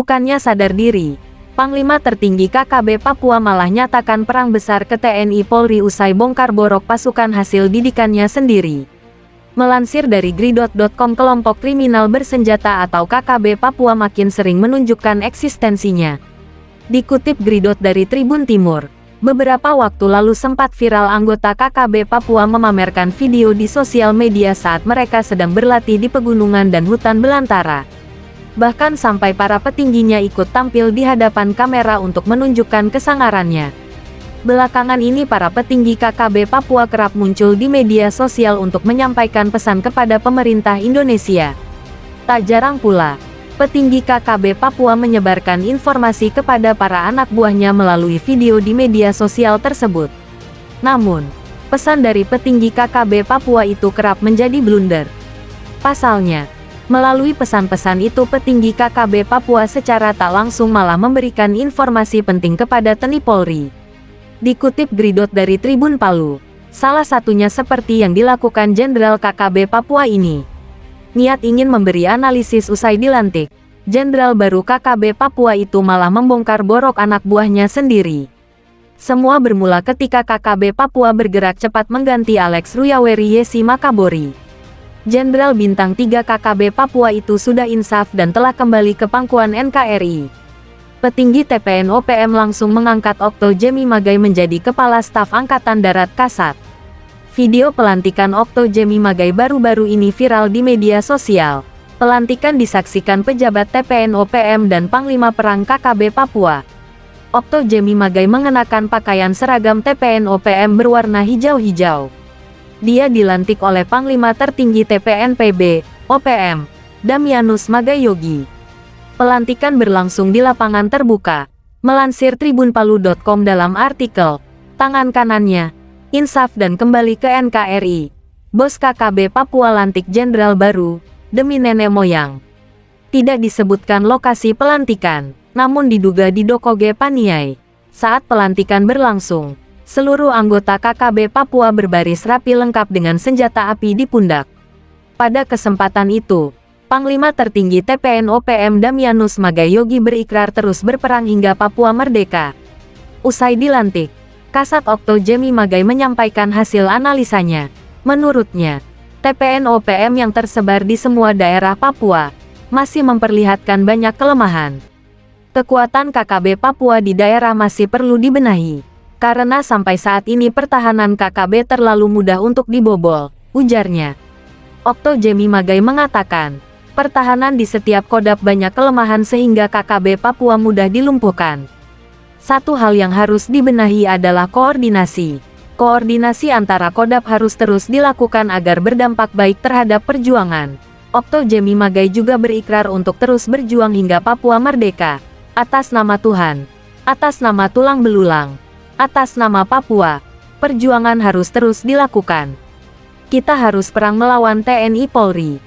Bukannya sadar diri, Panglima tertinggi KKB Papua malah nyatakan perang besar ke TNI Polri usai bongkar borok pasukan hasil didikannya sendiri. Melansir dari Gridot.com, kelompok kriminal bersenjata atau KKB Papua makin sering menunjukkan eksistensinya. Dikutip Gridot dari Tribun Timur, beberapa waktu lalu sempat viral anggota KKB Papua memamerkan video di sosial media saat mereka sedang berlatih di pegunungan dan hutan belantara. Bahkan sampai para petingginya ikut tampil di hadapan kamera untuk menunjukkan kesangarannya. Belakangan ini para petinggi KKB Papua kerap muncul di media sosial untuk menyampaikan pesan kepada pemerintah Indonesia. Tak jarang pula, petinggi KKB Papua menyebarkan informasi kepada para anak buahnya melalui video di media sosial tersebut. Namun, pesan dari petinggi KKB Papua itu kerap menjadi blunder. Pasalnya, melalui pesan-pesan itu petinggi KKB Papua secara tak langsung malah memberikan informasi penting kepada TNI Polri. Dikutip Gridot dari Tribun Palu, salah satunya seperti yang dilakukan Jenderal KKB Papua ini. Niat ingin memberi analisis usai dilantik, Jenderal baru KKB Papua itu malah membongkar borok anak buahnya sendiri. Semua bermula ketika KKB Papua bergerak cepat mengganti Alex Ruyaweri Yesi Makabori. Jenderal Bintang 3 KKB Papua itu sudah insaf dan telah kembali ke pangkuan NKRI. Petinggi TPN OPM langsung mengangkat Okto Jemi Magai menjadi Kepala Staf Angkatan Darat Kasat. Video pelantikan Okto Jemi Magai baru-baru ini viral di media sosial. Pelantikan disaksikan pejabat TPN OPM dan Panglima Perang KKB Papua. Okto Jemi Magai mengenakan pakaian seragam TPN OPM berwarna hijau-hijau. Dia dilantik oleh Panglima tertinggi TPN PB, OPM, Damianus Magayogi. Pelantikan berlangsung di lapangan terbuka. Melansir tribunpalu.com dalam artikel, tangan kanannya insaf dan kembali ke NKRI. Bos KKB Papua lantik jenderal baru, demi nenek moyang. Tidak disebutkan lokasi pelantikan, namun diduga di Dokoge Paniai. Saat pelantikan berlangsung, seluruh anggota KKB Papua berbaris rapi lengkap dengan senjata api di pundak. Pada kesempatan itu, Panglima tertinggi TPN OPM Damianus Magayogi berikrar terus berperang hingga Papua merdeka. Usai dilantik, Kasat Okto Jemi Magai menyampaikan hasil analisanya. Menurutnya, TPN OPM yang tersebar di semua daerah Papua masih memperlihatkan banyak kelemahan. Kekuatan KKB Papua di daerah masih perlu dibenahi, karena sampai saat ini pertahanan KKB terlalu mudah untuk dibobol, ujarnya. Okto Jemi Magai mengatakan, pertahanan di setiap kodam banyak kelemahan sehingga KKB Papua mudah dilumpuhkan. Satu hal yang harus dibenahi adalah koordinasi. Koordinasi antara kodam harus terus dilakukan agar berdampak baik terhadap perjuangan. Okto Jemi Magai juga berikrar untuk terus berjuang hingga Papua merdeka. Atas nama Tuhan, atas nama tulang belulang, atas nama Papua, perjuangan harus terus dilakukan. Kita harus perang melawan TNI Polri.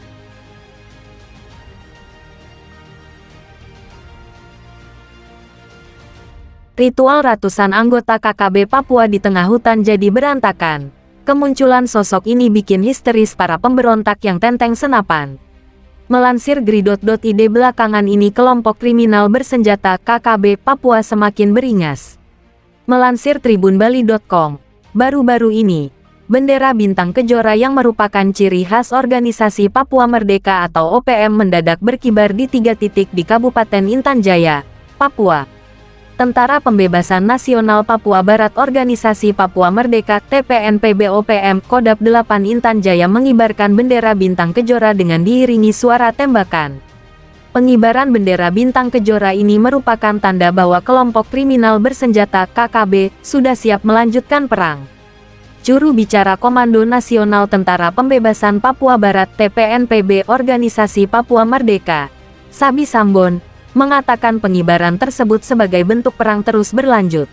Ritual ratusan anggota KKB Papua di tengah hutan jadi berantakan. Kemunculan sosok ini bikin histeris para pemberontak yang tenteng senapan. Melansir Gridot.id, belakangan ini kelompok kriminal bersenjata KKB Papua semakin beringas. Melansir tribunbali.com, baru-baru ini, bendera bintang kejora yang merupakan ciri khas organisasi Papua Merdeka atau OPM mendadak berkibar di 3 titik di Kabupaten Intan Jaya, Papua. Tentara Pembebasan Nasional Papua Barat Organisasi Papua Merdeka TPNPB OPM Kodam 8 Intan Jaya mengibarkan bendera bintang kejora dengan diiringi suara tembakan. Pengibaran bendera bintang kejora ini merupakan tanda bahwa kelompok kriminal bersenjata KKB sudah siap melanjutkan perang. Juru bicara Komando Nasional Tentara Pembebasan Papua Barat TPNPB Organisasi Papua Merdeka, Sabi Sambon, mengatakan pengibaran tersebut sebagai bentuk perang terus berlanjut.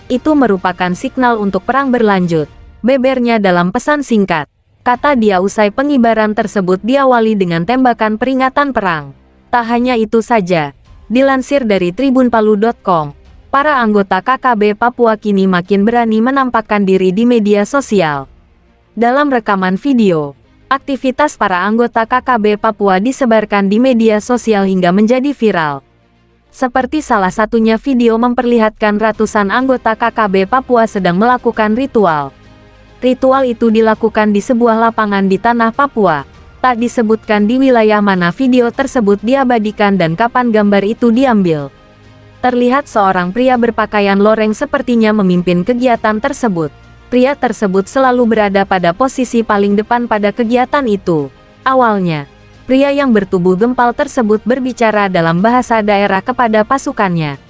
Itu merupakan signal untuk perang berlanjut, bebernya dalam pesan singkat. Kata dia usai pengibaran tersebut diawali dengan tembakan peringatan perang. Tak hanya itu saja, dilansir dari tribunpalu.com, para anggota KKB Papua kini makin berani menampakkan diri di media sosial. Dalam rekaman video, aktivitas para anggota KKB Papua disebarkan di media sosial hingga menjadi viral. Seperti salah satunya video memperlihatkan ratusan anggota KKB Papua sedang melakukan ritual. Ritual itu dilakukan di sebuah lapangan di tanah Papua. Tak disebutkan di wilayah mana video tersebut diabadikan dan kapan gambar itu diambil. Terlihat seorang pria berpakaian loreng sepertinya memimpin kegiatan tersebut. Pria tersebut selalu berada pada posisi paling depan pada kegiatan itu. Awalnya, pria yang bertubuh gempal tersebut berbicara dalam bahasa daerah kepada pasukannya.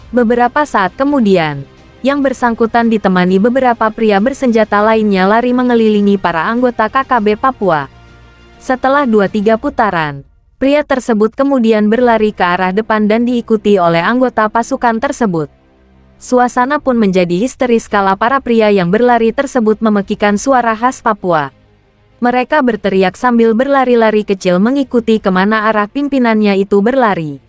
Beberapa saat kemudian, yang bersangkutan ditemani beberapa pria bersenjata lainnya lari mengelilingi para anggota KKB Papua. Setelah 2-3 putaran, pria tersebut kemudian berlari ke arah depan dan diikuti oleh anggota pasukan tersebut. Suasana pun menjadi histeris kala para pria yang berlari tersebut memekikan suara khas Papua. Mereka berteriak sambil berlari-lari kecil mengikuti kemana arah pimpinannya itu berlari.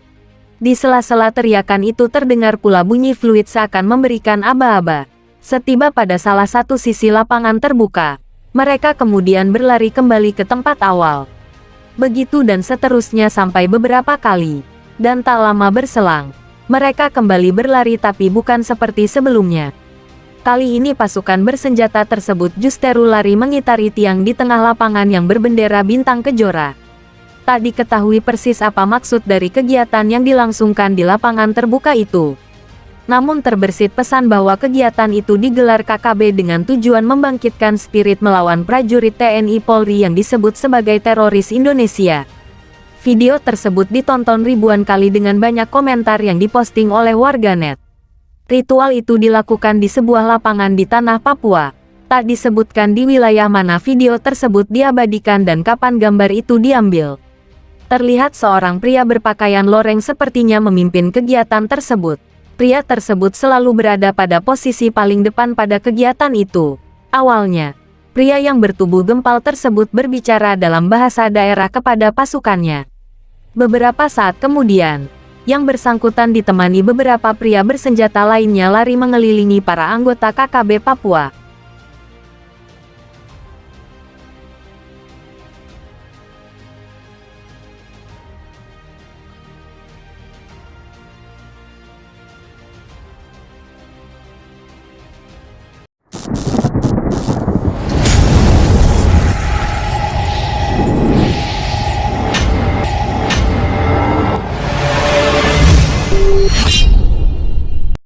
Di sela-sela teriakan itu terdengar pula bunyi fluid seakan memberikan aba-aba. Setiba pada salah satu sisi lapangan terbuka, mereka kemudian berlari kembali ke tempat awal. Begitu dan seterusnya sampai beberapa kali. Dan tak lama berselang, mereka kembali berlari tapi bukan seperti sebelumnya. Kali ini pasukan bersenjata tersebut justru lari mengitari tiang di tengah lapangan yang berbendera bintang kejora. Tak diketahui persis apa maksud dari kegiatan yang dilangsungkan di lapangan terbuka itu. Namun terbersit pesan bahwa kegiatan itu digelar KKB dengan tujuan membangkitkan spirit melawan prajurit TNI Polri yang disebut sebagai teroris Indonesia. Video tersebut ditonton ribuan kali dengan banyak komentar yang diposting oleh warganet. Ritual itu dilakukan di sebuah lapangan di tanah Papua. Tak disebutkan di wilayah mana video tersebut diabadikan dan kapan gambar itu diambil. Terlihat seorang pria berpakaian loreng sepertinya memimpin kegiatan tersebut. Pria tersebut selalu berada pada posisi paling depan pada kegiatan itu. Awalnya, pria yang bertubuh gempal tersebut berbicara dalam bahasa daerah kepada pasukannya. Beberapa saat kemudian, yang bersangkutan ditemani beberapa pria bersenjata lainnya lari mengelilingi para anggota KKB Papua.